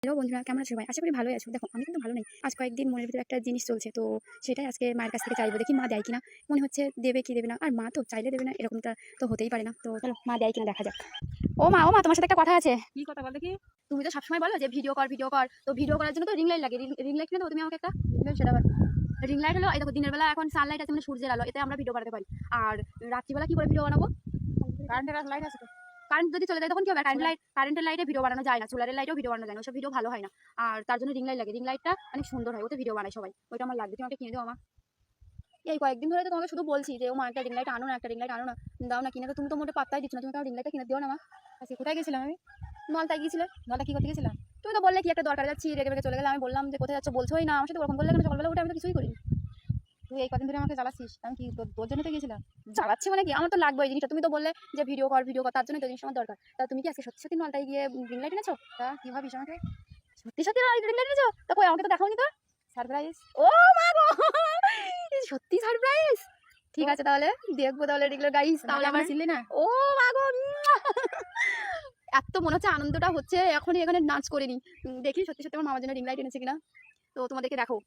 Hello বন্ধুরা, কেমন আছো সবাই? আশা করি ভালোই আছো। দেখো, আমি কিন্তু ভালো নেই। আজ কয়েকদিন মনের ভিতরে একটা জিনিস চলছে, তো সেটাই আজকে মায়ের কাছ থেকে চাইবো। দেখি মা দেয় কিনা। মনে হচ্ছে দেবে কি দেবে না। আর মা তো চাইলে দেবে না, এরকমটা তো হতেই পারে না। তো চলো মা দেয় কিনা দেখা যাক। ও মা, তোমার সাথে একটা কথা আছে। কি কথা বল দেখি। তুমি তো সবসময় বলো যে ভিডিও কর ভিডিও কর। তো ভিডিও করার জন্য তো রিং লাইট লাগে। রিং লাইট কিনে দাও তুমি আমাকে একটা। সেটা আবার রিং লাইট হলো, এই দেখো দিনের বেলা এখন সানলাইট আছে, মানে সূর্যের আলো, এতে আমরা ভিডিও বানাতে পারি। আর রাত্রিবেলা কি করে ভিডিও বানাবো? কারেন্টের লাইট আছে তো? কারেন্ট যদি চলে যায় তখন কি হবে? কারেন্টের লাইটে ভিডিও বানানো যায় না, সোলারের লাইটেও ভিডিও বানানো যায় না, ওসব ভিডিও ভালো হয় না। আর তার জন্য রিং লাইট লাগে। রিং লাইটটা অনেক সুন্দর হয়, ওতে ভিডিও বানায় সবাই। ওইটা আমার লাগবে, তুমি আমাকে কিনে দাও আমার। এই কয়েকদিন ধরে তো তোমাকে শুধু বলছি যে ও মা একটা রিং লাইট আনো না, একটা রিং লাইট আনো না, দাও না কিনে। তো তুমি তো মোটে পাত্তাই দিচ্ছ না, তুমি আমার রিং লাইটটা কিনে দিও না মা। আজকে কোথায় গেছিলাম আমি? নলতায় গিয়েছিলে। নটা কি করতে গেছিলাম? তুমি তো বললে কি একটা দরকার যাচ্ছি, রেগে রেগে চলে গেলে। আমি বললাম যে কোথায় যাচ্ছ, বলছোই না। আমার সাথে ওরকম করলে কেন? সকালবেলা উঠে আমি তো কিছুই করিনি। তুই এই কদিন ধরে আমাকে জ্বালাচ্ছিস, আমি কি তোর জন্য তো গেছিলাম? জ্বালাচ্ছি মানে কি? আমার তো লাগবে এই জিনিসটা। তুমি তো বললে যে ভিডিও কর ভিডিও কর, তার জন্য তো জিনিসটা আমার দরকার। তা তুমি কি আজকে সত্যি সত্যি নলতায় গিয়ে রিং লাইট এনেছো? তা কি ভাবিস আমাকে? সত্যি সত্যি রিং লাইট এনেছো? তা কই আমাকে তো দেখাওনি তো। সারপ্রাইজ। ও মা গো, সত্যি সারপ্রাইজ। ঠিক আছে তাহলে, দেখবো তাহলে এগুলো গাইস। তাহলে আমার ছিলি না? ও মা গো, এত মনে হচ্ছে আনন্দটা হচ্ছে এখনই এখানে নাচ করে নি। দেখি সত্যি সত্যি আমার মামার জন্য রিং লাইট এনেছে কিনা। তো তোমাদেরকে দেখো।